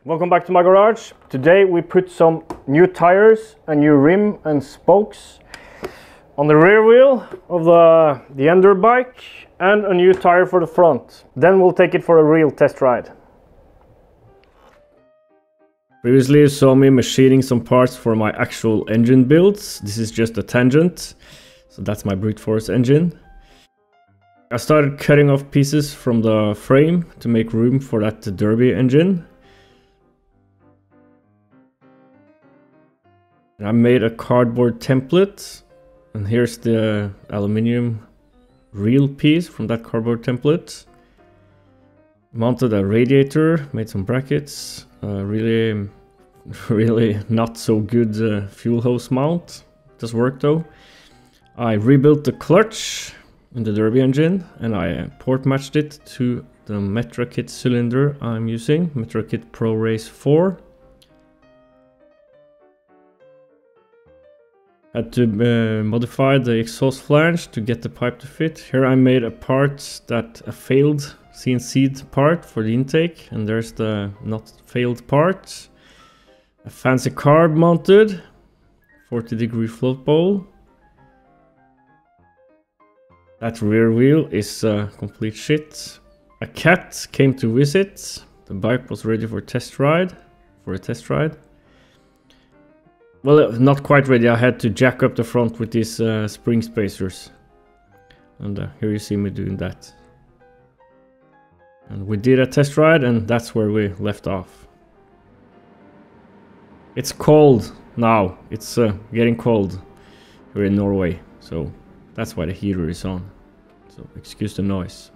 Welcome back to my garage. Today we put some new tires, a new rim and spokes on the rear wheel of the Ender bike and a new tire for the front. Then we'll take it for a real test ride. Previously you saw me machining some parts for my actual engine builds. This is just a tangent, so that's my brute force engine. I started cutting off pieces from the frame to make room for that derby engine. I made a cardboard template, and here's the aluminium reel piece from that cardboard template. Mounted a radiator, made some brackets, really not so good fuel hose mount. Does work though. I rebuilt the clutch in the derby engine and I port matched it to the Metrakit cylinder I'm using, Metrakit Pro Race 4. Had to modify the exhaust flange to get the pipe to fit. Here I made a part a failed CNC'd part for the intake, and there's the not failed part. A fancy carb mounted, 40-degree float bowl. That rear wheel is complete shit. A cat came to visit. The bike was ready for a test ride. Well, not quite ready. I had to jack up the front with these spring spacers. And here you see me doing that. And we did a test ride, and that's where we left off. It's cold now. It's getting cold here in Norway. So that's why the heater is on. So excuse the noise.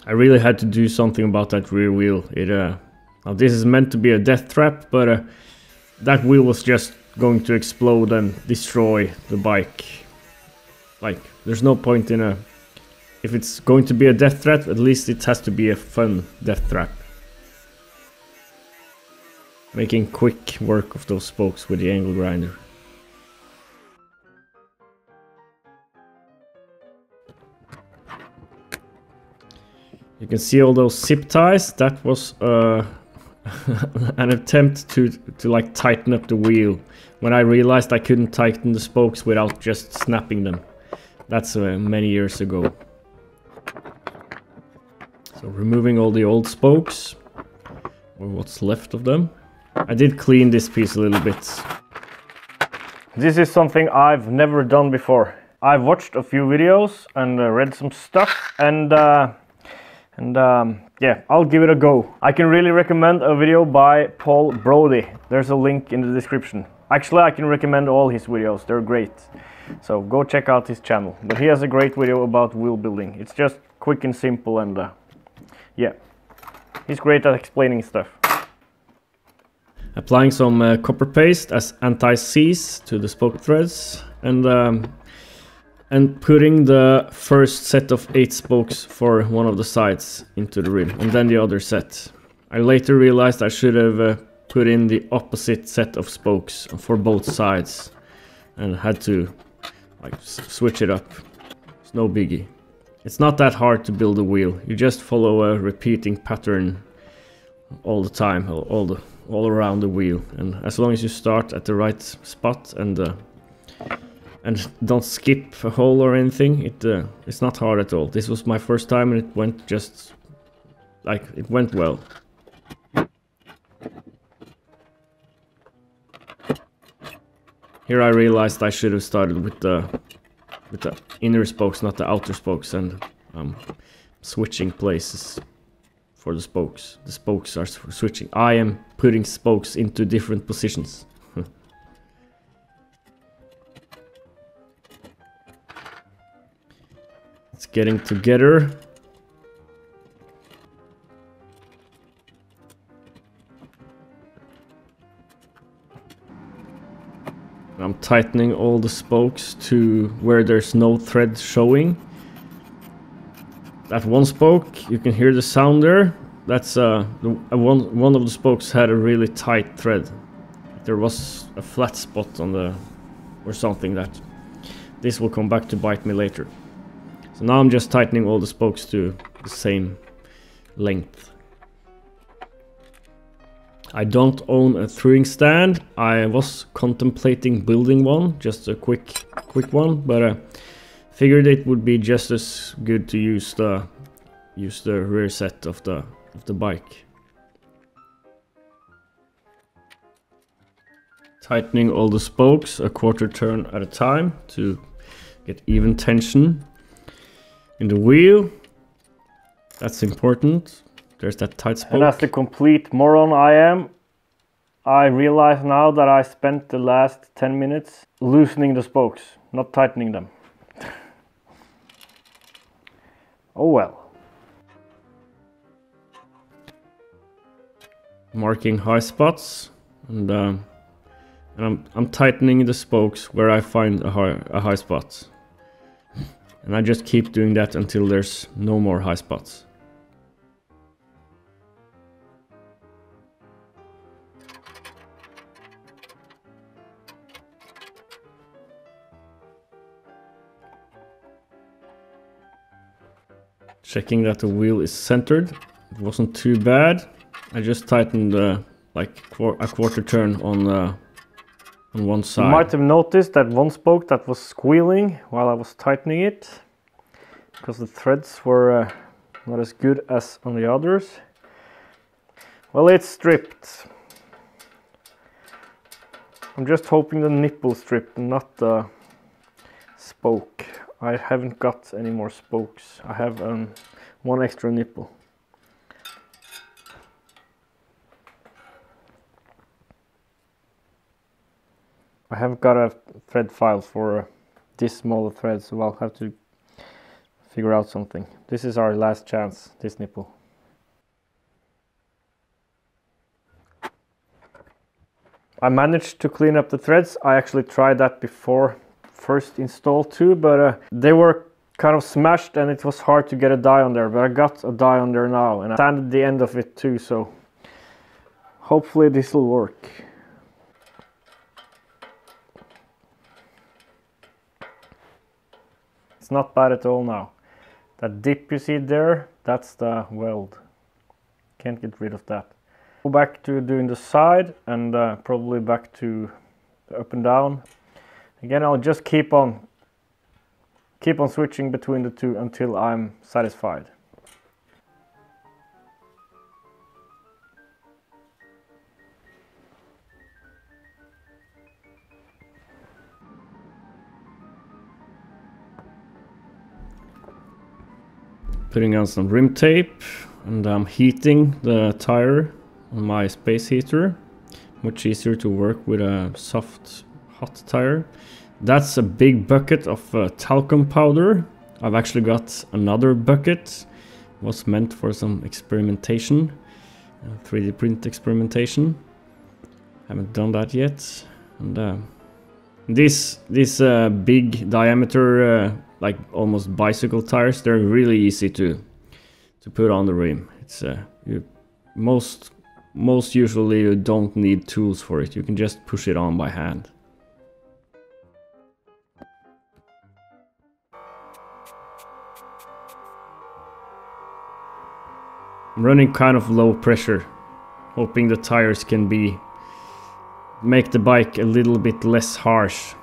I really had to do something about that rear wheel. Now this is meant to be a death trap, but that wheel was just going to explode and destroy the bike. Like, there's no point in if it's going to be a death trap, at least it has to be a fun death trap. Making quick work of those spokes with the angle grinder. You can see all those zip ties. That was an attempt to like tighten up the wheel when I realized I couldn't tighten the spokes without just snapping them. That's many years ago. So removing all the old spokes, or what's left of them. I did clean this piece a little bit. This is something I've never done before. I've watched a few videos and read some stuff, and yeah, I'll give it a go. I can really recommend a video by Brodie. There's a link in the description. Actually, I can recommend all his videos. They're great. So go check out his channel. But he has a great video about wheel building. It's just quick and simple, and yeah, he's great at explaining stuff. Applying some copper paste as anti-seize to the spoke threads, and putting the first set of 8 spokes for one of the sides into the rim, and then the other set. I later realized I should have put in the opposite set of spokes for both sides, and had to like switch it up. It's no biggie. It's not that hard to build a wheel. You just follow a repeating pattern all the time, all around the wheel, and as long as you start at the right spot and don't skip a hole or anything, it's not hard at all. This was my first time, and it went just like it went well. Here I realized I should have started with the inner spokes, not the outer spokes, and switching places for the spokes. The spokes are switching. I am putting spokes into different positions. It's getting together. I'm tightening all the spokes to where there's no thread showing. That one spoke, you can hear the sound there. That's one of the spokes had a really tight thread. There was a flat spot on the or something that this will come back to bite me later. So now I'm just tightening all the spokes to the same length. I don't own a throwing stand. I was contemplating building one, just a quick one, but figured it would be just as good to use the rear set of the bike. Tightening all the spokes a quarter turn at a time to get even tension in the wheel. That's important. There's that tight spoke. And as the complete moron I am, I realize now that I spent the last 10 minutes loosening the spokes, not tightening them. Oh well. Marking high spots, and I'm tightening the spokes where I find a high spot. And I just keep doing that until there's no more high spots. Checking that the wheel is centered. It wasn't too bad. I just tightened like a quarter turn on one side. You might have noticed that one spoke that was squealing while I was tightening it, because the threads were not as good as on the others. Well, it's stripped. I'm just hoping the nipple stripped, not the spoke. I haven't got any more spokes. I have one extra nipple. I haven't got a thread file for this small thread, so I'll have to figure out something. This is our last chance, this nipple. I managed to clean up the threads. I actually tried that before first install too, but they were kind of smashed and it was hard to get a die on there, but I got a die on there now and I sanded the end of it too, so hopefully this will work. It's not bad at all now. That dip you see there, that's the weld. Can't get rid of that. Go back to doing the side and probably back to the up and down. Again, I'll just keep on switching between the two until I'm satisfied. Putting on some rim tape, and I'm heating the tire on my space heater. Much easier to work with a soft, hot tire. That's a big bucket of talcum powder. I've actually got another bucket. Was meant for some experimentation, 3D print experimentation. Haven't done that yet. And these big diameter, like almost bicycle tires, they're really easy to put on the rim. It's most usually you don't need tools for it. You can just push it on by hand. I'm running kind of low pressure, hoping the tires can make the bike a little bit less harsh.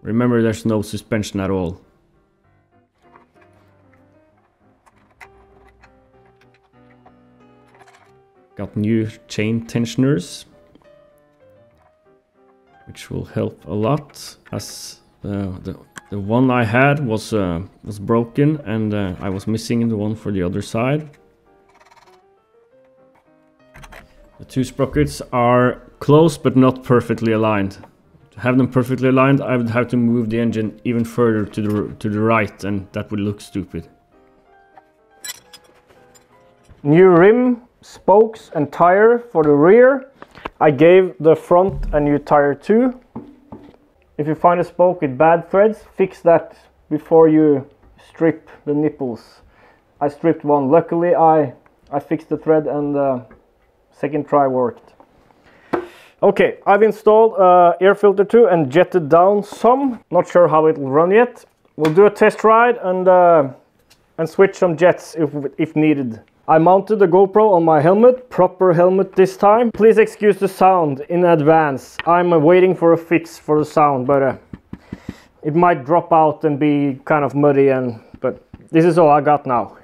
Remember, there's no suspension at all. Got new chain tensioners, which will help a lot, as the one I had was broken, and I was missing the one for the other side. The two sprockets are close but not perfectly aligned. To have them perfectly aligned, I would have to move the engine even further to the right, and that would look stupid. New rim, spokes and tire for the rear. I gave the front a new tire too. If you find a spoke with bad threads, fix that before you strip the nipples. I stripped one. Luckily I fixed the thread and second try worked. Okay, I've installed air filter too and jetted down some. Not sure how it will run yet. We'll do a test ride and and switch some jets if needed. I mounted the GoPro on my helmet, proper helmet this time. Please excuse the sound in advance. I'm waiting for a fix for the sound, but it might drop out and be kind of muddy, but this is all I got now.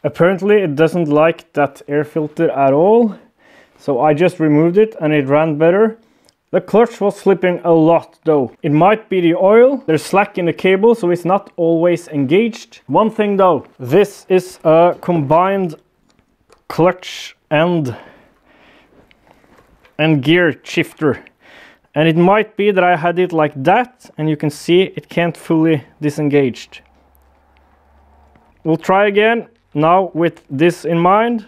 Apparently it doesn't like that air filter at all, so I just removed it and it ran better. The clutch was slipping a lot though. It might be the oil, there's slack in the cable so it's not always engaged. One thing though, this is a combined clutch and gear shifter. And it might be that I had it like that and you can see it can't fully disengage. We'll try again. Now with this in mind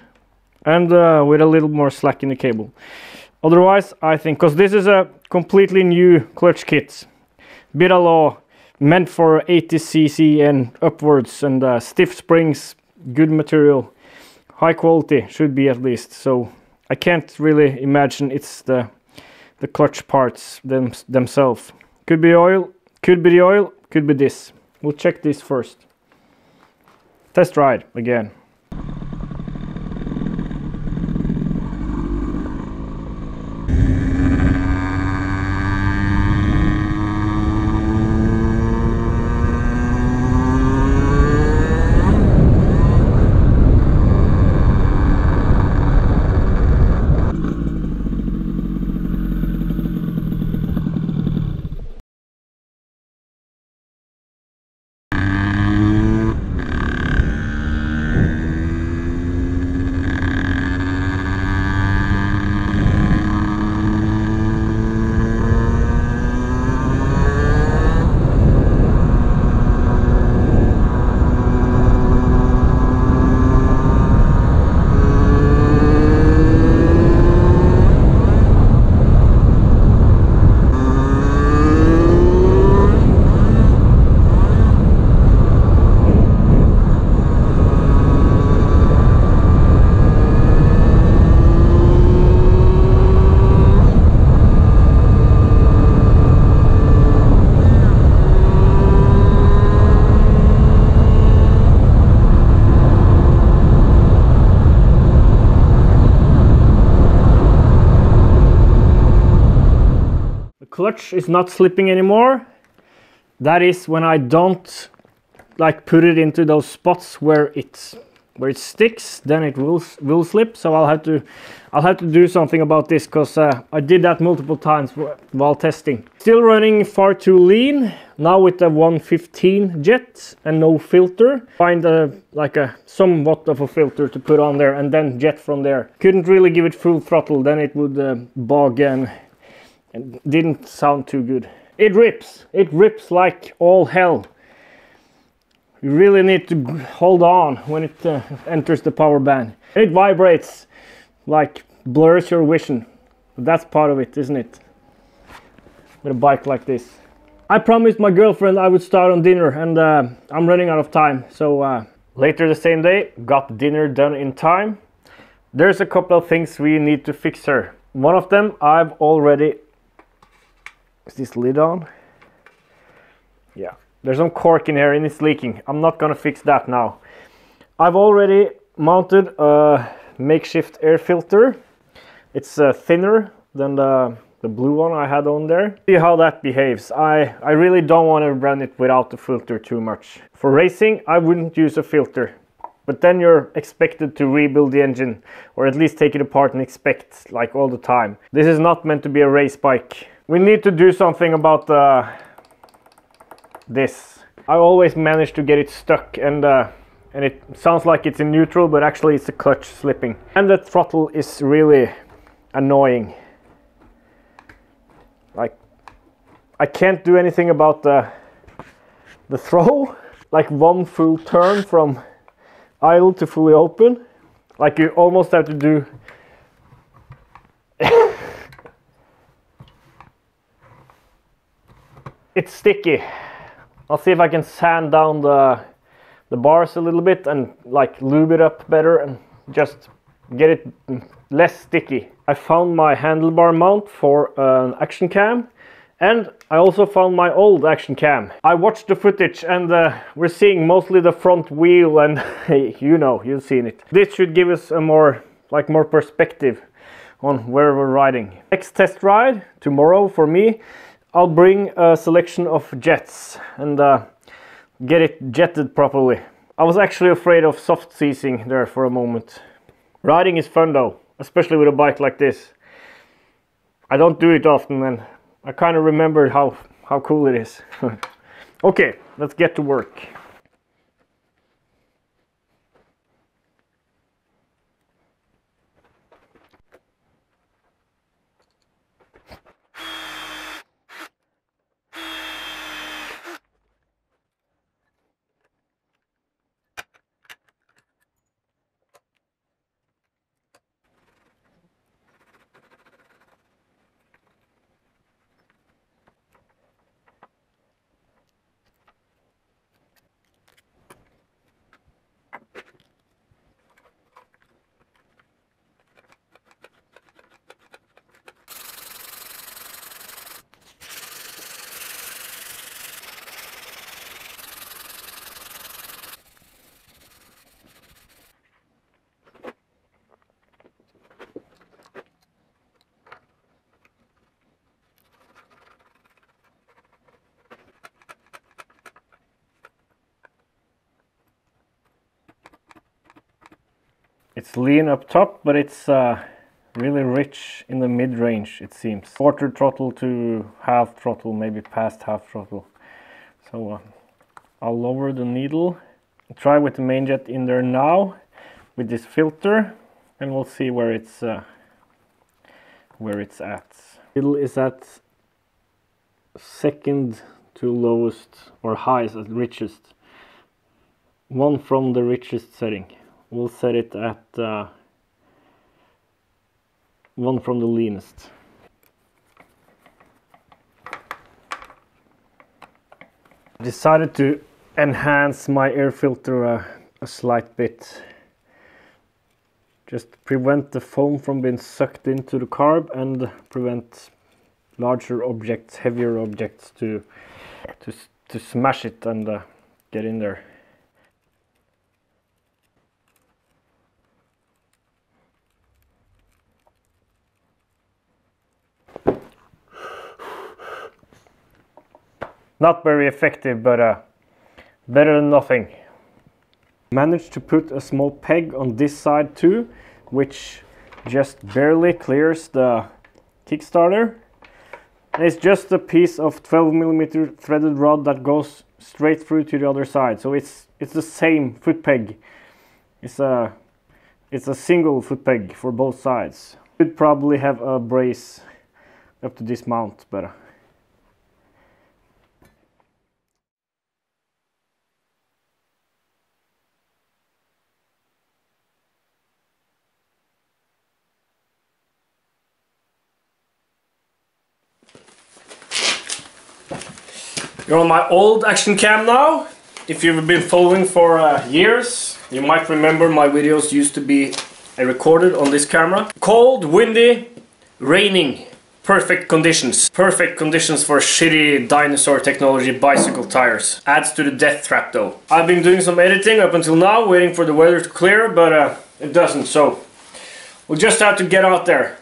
and with a little more slack in the cable. Otherwise I think, because this is a completely new clutch kit, Brodie, meant for 80cc and upwards, and stiff springs, good material, high quality should be at least, so I can't really imagine it's the clutch parts themselves. Could be oil, could be the oil, could be this. We'll check this first. Test ride again. clutch is not slipping anymore, that is when I don't like put it into those spots where it sticks, then it will slip. So I'll have to do something about this, because I did that multiple times while testing. Still running far too lean now with the 115 jet and no filter. Find like a somewhat of a filter to put on there and then jet from there. Couldn't really give it full throttle, then it would bog and didn't sound too good. It rips like all hell. You really need to hold on when it enters the power band. It vibrates, like blurs your vision. But that's part of it, isn't it? With a bike like this. I promised my girlfriend I would start on dinner, and I'm running out of time. So later the same day, got dinner done in time. There's a couple of things we need to fix here. One of them I've already... Is this lid on? Yeah. There's some cork in here and it's leaking. I'm not gonna fix that now. I've already mounted a makeshift air filter. It's thinner than the blue one I had on there. See how that behaves. I really don't want to run it without the filter too much. For racing, I wouldn't use a filter. But then you're expected to rebuild the engine, or at least take it apart and inspect like all the time. This is not meant to be a race bike. We need to do something about this. I always manage to get it stuck, and it sounds like it's in neutral, but actually it's the clutch slipping. And the throttle is really annoying. Like, I can't do anything about the throw. Like one full turn from idle to fully open. Like you almost have to do... It's sticky. I'll see if I can sand down the bars a little bit and like lube it up better and just get it less sticky. I found my handlebar mount for an action cam, and I also found my old action cam. I watched the footage, and we're seeing mostly the front wheel, and hey, you know, you've seen it. This should give us a more perspective on where we're riding. Next test ride tomorrow for me, I'll bring a selection of jets and get it jetted properly. I was actually afraid of soft seizing there for a moment. Riding is fun though, especially with a bike like this. I don't do it often, and I kind of remembered how cool it is. Okay, let's get to work. It's lean up top, but it's really rich in the mid-range, it seems. Quarter throttle to half throttle, maybe past half throttle. So I'll lower the needle, try with the main jet in there now with this filter, and we'll see where it's at. Needle is at second to lowest, or highest at richest. One from the richest setting. We'll set it at one from the leanest. Decided to enhance my air filter a slight bit. Just prevent the foam from being sucked into the carb and prevent larger objects, heavier objects to smash it and get in there. Not very effective, but better than nothing. Managed to put a small peg on this side too, which just barely clears the Kickstarter. And it's just a piece of 12mm threaded rod that goes straight through to the other side. So it's the same foot peg. It's a single foot peg for both sides. Could probably have a brace up to this mount, but you're on my old action cam now. If you've been following for years, you might remember my videos used to be recorded on this camera. Cold, windy, raining, perfect conditions. Perfect conditions for shitty dinosaur technology bicycle tires. Adds to the death trap though. I've been doing some editing up until now, waiting for the weather to clear, but it doesn't, so we'll just have to get out there.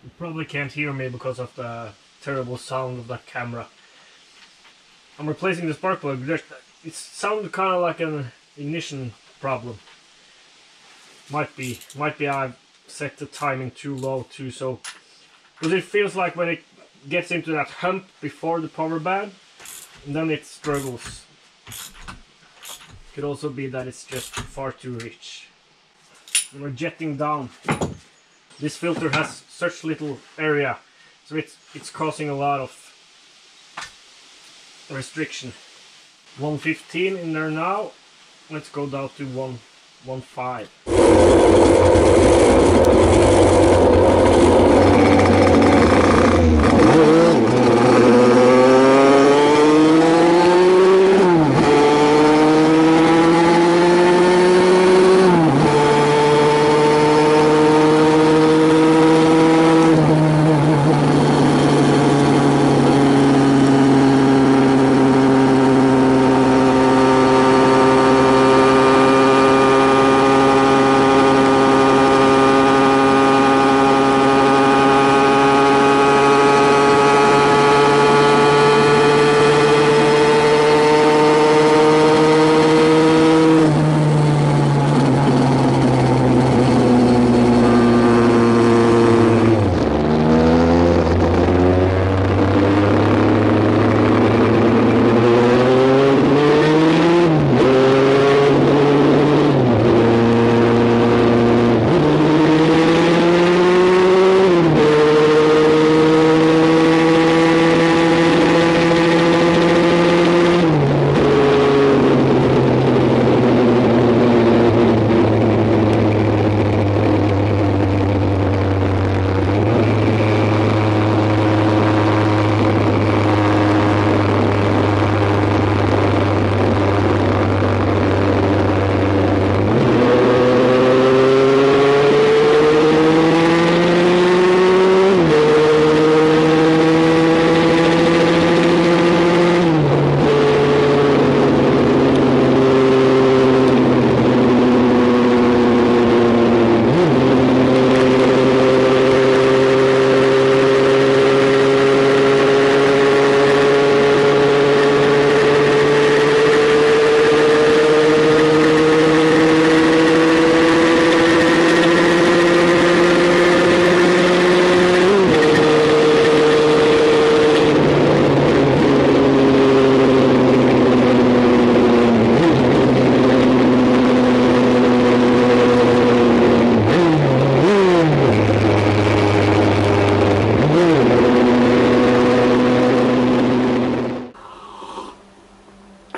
You probably can't hear me because of the terrible sound of that camera. I'm replacing the spark plug. It sounded kind of like an ignition problem. Might be I've set the timing too low too, so because it feels like when it gets into that hump before the power band, and then it struggles. Could also be that it's just far too rich. And we're jetting down. This filter has such little area, so it's causing a lot of restriction. 115 in there now. Let's go down to 115.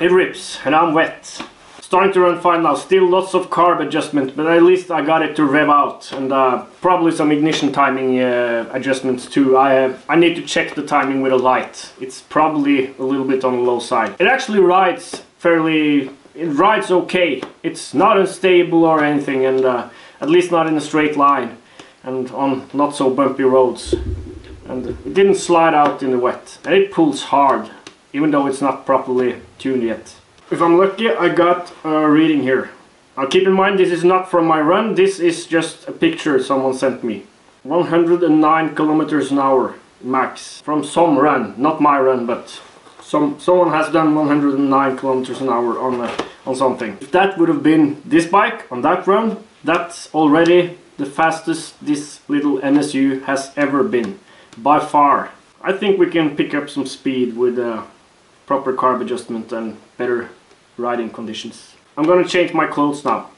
It rips and I'm wet. Starting to run fine now, still lots of carb adjustment, but at least I got it to rev out, and probably some ignition timing adjustments too. I need to check the timing with a light. It's probably a little bit on the low side. It actually rides it rides okay. It's not unstable or anything, and at least not in a straight line and on not so bumpy roads. And it didn't slide out in the wet, and it pulls hard, even though it's not properly tuned yet. If I'm lucky, I got a reading here. Now keep in mind, this is not from my run, this is just a picture someone sent me. 109 kilometers an hour max from some run, not my run, but someone has done 109 kilometers an hour on something. If that would have been this bike on that run, that's already the fastest this little NSU has ever been, by far. I think we can pick up some speed with proper carb adjustment and better riding conditions. I'm gonna change my clothes now.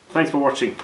Thanks for watching.